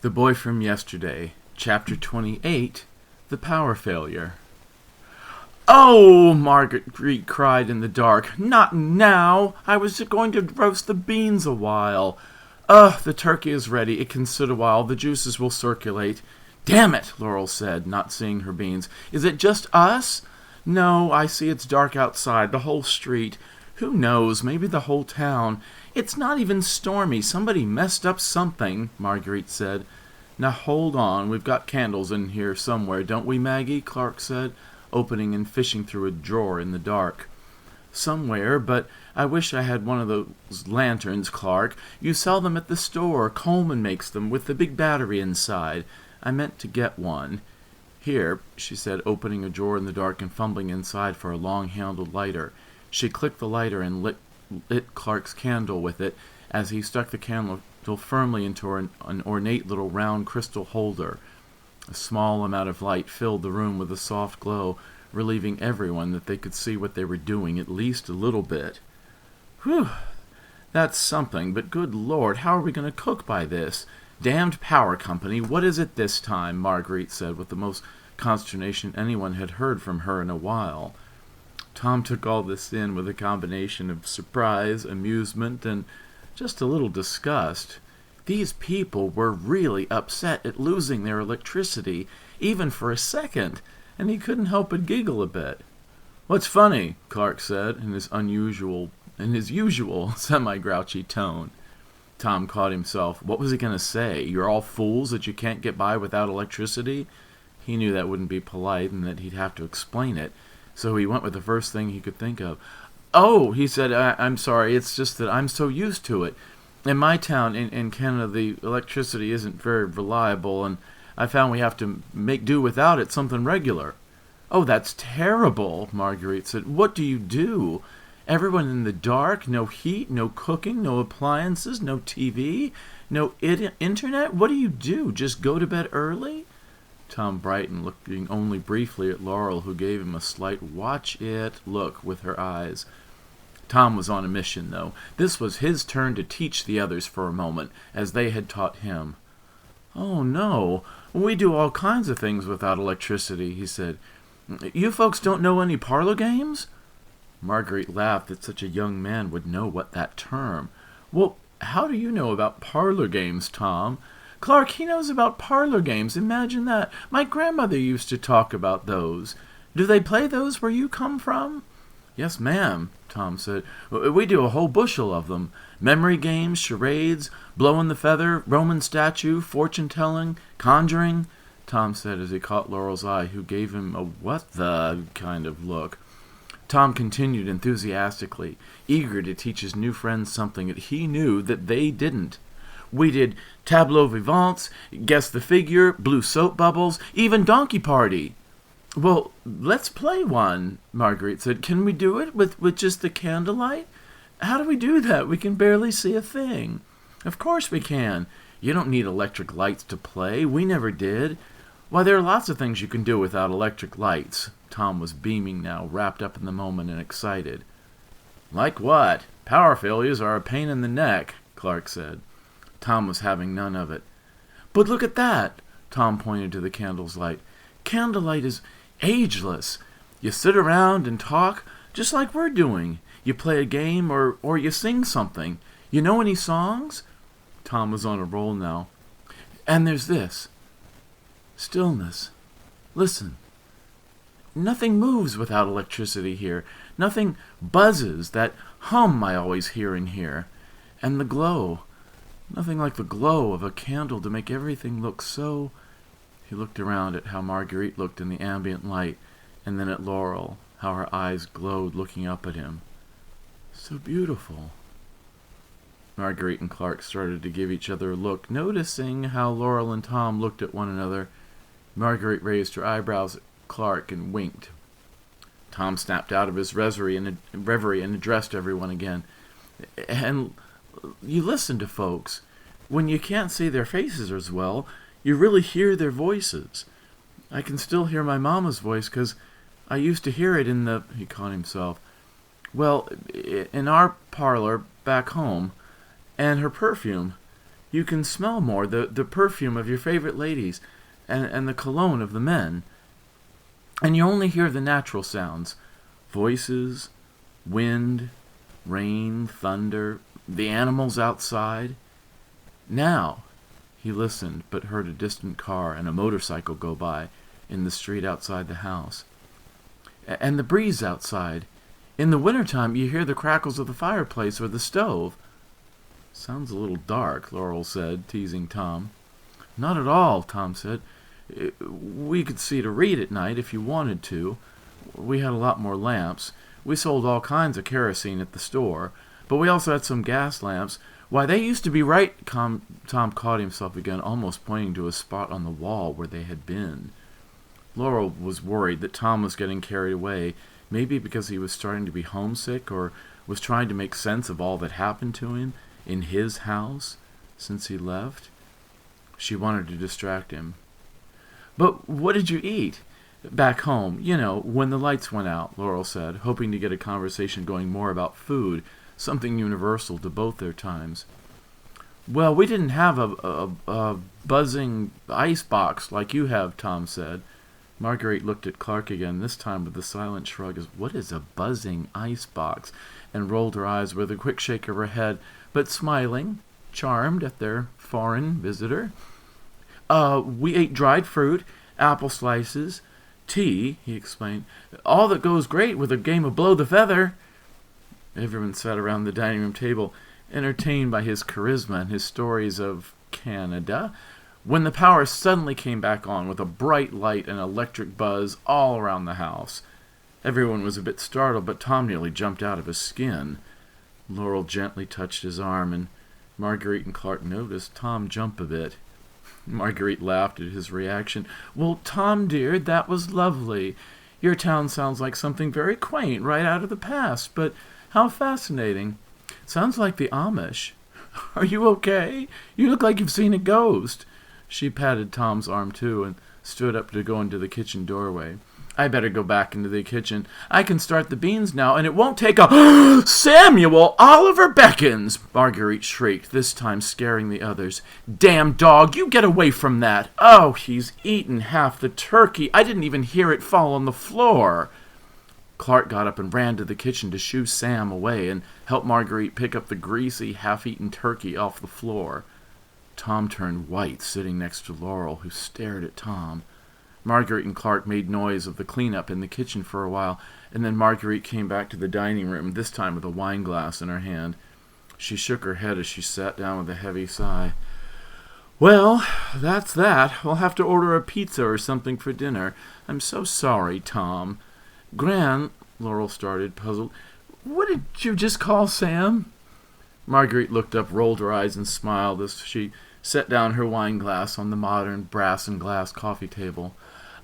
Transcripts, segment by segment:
The Boy from Yesterday, Chapter 28, The Power Failure. "Oh!" Marguerite cried in the dark. "Not now! I was going to roast the beans a while. The turkey is ready. It can sit a while. The juices will circulate." "Damn it!" Laurel said, not seeing her beans. "Is it just us?" "No, I see it's dark outside. The whole street. Who knows? Maybe the whole town. It's not even stormy. Somebody messed up something," Marguerite said. "Now hold on. We've got candles in here somewhere, don't we, Maggie?" Clark said, opening and fishing through a drawer in the dark. "Somewhere, but I wish I had one of those lanterns, Clark. You sell them at the store. Coleman makes them, with the big battery inside. I meant to get one." "Here," she said, opening a drawer in the dark and fumbling inside for a long-handled lighter. She clicked the lighter and lit Clark's candle with it as he stuck the candle firmly into an ornate little round crystal holder. A small amount of light filled the room with a soft glow, relieving everyone that they could see what they were doing at least a little bit. "Whew, that's something, but good Lord, how are we going to cook by this? Damned power company, what is it this time?" Marguerite said with the most consternation anyone had heard from her in a while. Tom took all this in with a combination of surprise, amusement, and just a little disgust. These people were really upset at losing their electricity, even for a second, and he couldn't help but giggle a bit. "What's funny?" Clark said, in his usual semi-grouchy tone. Tom caught himself. What was he going to say? "You're all fools that you can't get by without electricity?" He knew that wouldn't be polite and that he'd have to explain it, so he went with the first thing he could think of. "Oh," he said, I'm sorry, it's just that I'm so used to it. In my town, in Canada, the electricity isn't very reliable, and I found we have to make do without it, something regular." "Oh, that's terrible," Marguerite said. "What do you do? Everyone in the dark, no heat, no cooking, no appliances, no TV, no internet? What do you do? Just go to bed early?" Tom brightened, looking only briefly at Laurel, who gave him a slight watch-it look with her eyes. Tom was on a mission, though. This was his turn to teach the others for a moment, as they had taught him. "Oh, no. We do all kinds of things without electricity," he said. "You folks don't know any parlor games?" Marguerite laughed that such a young man would know what that term. "Well, how do you know about parlor games, Tom?" "Clark, he knows about parlor games. Imagine that. My grandmother used to talk about those. Do they play those where you come from?" "Yes, ma'am," Tom said. "We do a whole bushel of them. Memory games, charades, blowing the feather, Roman statue, fortune-telling, conjuring," Tom said as he caught Laurel's eye, who gave him a what the kind of look. Tom continued enthusiastically, eager to teach his new friends something that he knew that they didn't. "We did tableau vivants, guess the figure, blue soap bubbles, even donkey party." "Well, let's play one," Marguerite said. "Can we do it with just the candlelight? How do we do that? We can barely see a thing." "Of course we can. You don't need electric lights to play. We never did. Why, there are lots of things you can do without electric lights." Tom was beaming now, wrapped up in the moment and excited. "Like what? Power failures are a pain in the neck," Clark said. Tom was having none of it. "But look at that!" Tom pointed to the candle's light. "Candlelight is ageless. You sit around and talk, just like we're doing. You play a game or you sing something. You know any songs?" Tom was on a roll now. "And there's this. Stillness. Listen. Nothing moves without electricity here. Nothing buzzes, that hum I always hear in here. And the glow. Nothing like the glow of a candle to make everything look so..." He looked around at how Marguerite looked in the ambient light, and then at Laurel, how her eyes glowed looking up at him. "So beautiful." Marguerite and Clark started to give each other a look, noticing how Laurel and Tom looked at one another. Marguerite raised her eyebrows at Clark and winked. Tom snapped out of his reverie and addressed everyone again. "And you listen to folks. When you can't see their faces as well, you really hear their voices. I can still hear my mama's voice, 'cause I used to hear it in the..." He caught himself. "Well, in our parlor back home. And her perfume. You can smell more, the perfume of your favorite ladies, and the cologne of the men. And you only hear the natural sounds. Voices, wind, rain, thunder, the animals outside. Now, he listened, but heard a distant car and a motorcycle go by in the street outside the house. And the breeze outside. In the wintertime, you hear the crackles of the fireplace or the stove. Sounds a little dark, Laurel said, teasing Tom. Not at all, Tom said. We could see to read at night if you wanted to. We had a lot more lamps. We sold all kinds of kerosene at the store, but we also had some gas lamps. Why, they used to be right... Tom caught himself again, almost pointing to a spot on the wall where they had been. Laurel was worried that Tom was getting carried away, maybe because he was starting to be homesick or was trying to make sense of all that happened to him in his house since he left. She wanted to distract him. But what did you eat? Back home, when the lights went out, Laurel said, hoping to get a conversation going more about food, something universal to both their times. Well, we didn't have a buzzing ice box like you have, Tom said. Marguerite looked at Clark again, this time with a silent shrug as, what is a buzzing ice box? And rolled her eyes with a quick shake of her head, but smiling, charmed at their foreign visitor. We ate dried fruit, apple slices, tea, he explained. All that goes great with a game of blow the feather. Everyone sat around the dining room table, entertained by his charisma and his stories of Canada, when the power suddenly came back on with a bright light and electric buzz all around the house. Everyone was a bit startled, but Tom nearly jumped out of his skin. Laurel gently touched his arm, and Marguerite and Clark noticed Tom jump a bit. Marguerite laughed at his reaction. Well, Tom, dear, that was lovely. Your town sounds like something very quaint, right out of the past, but how fascinating. Sounds like the Amish. Are you okay? You look like you've seen a ghost. She patted Tom's arm, too, and stood up to go into the kitchen doorway. I better go back into the kitchen. I can start the beans now, and it won't take a... Samuel Oliver Beckons! Marguerite shrieked, this time scaring the others. Damn dog, you get away from that! Oh, he's eaten half the turkey. I didn't even hear it fall on the floor. Clark got up and ran to the kitchen to shoo Sam away and help Marguerite pick up the greasy, half-eaten turkey off the floor. Tom turned white, sitting next to Laurel, who stared at Tom. Marguerite and Clark made noise of the cleanup in the kitchen for a while, and then Marguerite came back to the dining room, this time with a wine glass in her hand. She shook her head as she sat down with a heavy sigh. Well, that's that. We'll have to order a pizza or something for dinner. I'm so sorry, Tom. Gran, Laurel started, puzzled. What did you just call Sam? Marguerite looked up, rolled her eyes, and smiled as she set down her wine glass on the modern brass and glass coffee table.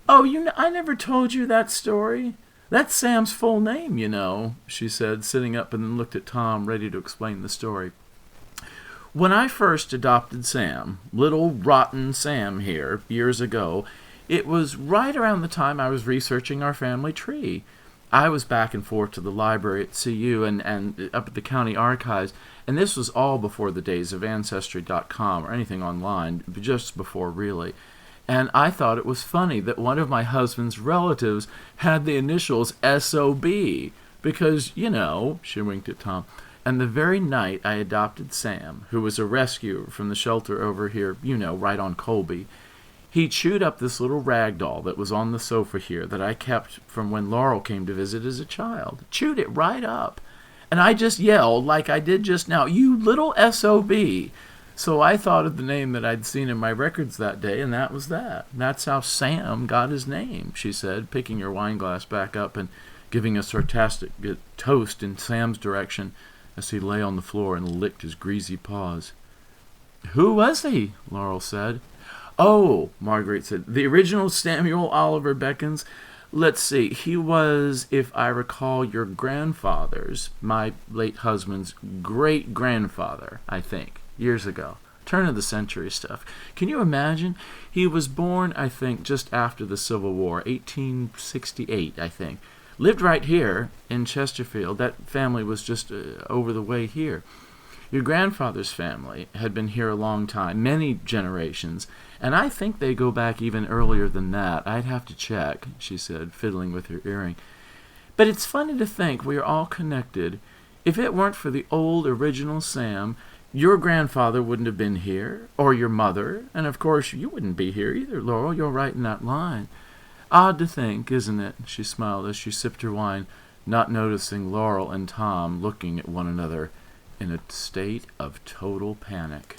Oh, I never told you that story. That's Sam's full name, she said, sitting up, and then looked at Tom, ready to explain the story. When I first adopted Sam, little rotten Sam here, years ago, it was right around the time I was researching our family tree. I was back and forth to the library at CU and up at the county archives, and this was all before the days of Ancestry.com or anything online, just before, really. And I thought it was funny that one of my husband's relatives had the initials SOB, because, she winked at Tom. And the very night I adopted Sam, who was a rescuer from the shelter over here, right on Colby, he chewed up this little rag doll that was on the sofa here that I kept from when Laurel came to visit as a child. Chewed it right up. And I just yelled, like I did just now, "You little SOB!" So I thought of the name that I'd seen in my records that day, and that was that. That's how Sam got his name, she said, picking her wine glass back up and giving a sarcastic toast in Sam's direction as he lay on the floor and licked his greasy paws. Who was he? Laurel said. Oh, Marguerite said, the original Samuel Oliver Beckons. Let's see, he was, if I recall, your grandfather's, my late husband's great-grandfather, I think, years ago. Turn of the century stuff. Can you imagine? He was born, I think, just after the Civil War, 1868, I think. Lived right here in Chesterfield. That family was just over the way here. Your grandfather's family had been here a long time, many generations, and I think they go back even earlier than that. I'd have to check," she said, fiddling with her earring. "But it's funny to think we are all connected. If it weren't for the old original Sam, your grandfather wouldn't have been here, or your mother, and of course you wouldn't be here either, Laurel. You're right in that line. Odd to think, isn't it?" She smiled as she sipped her wine, not noticing Laurel and Tom looking at one another in a state of total panic.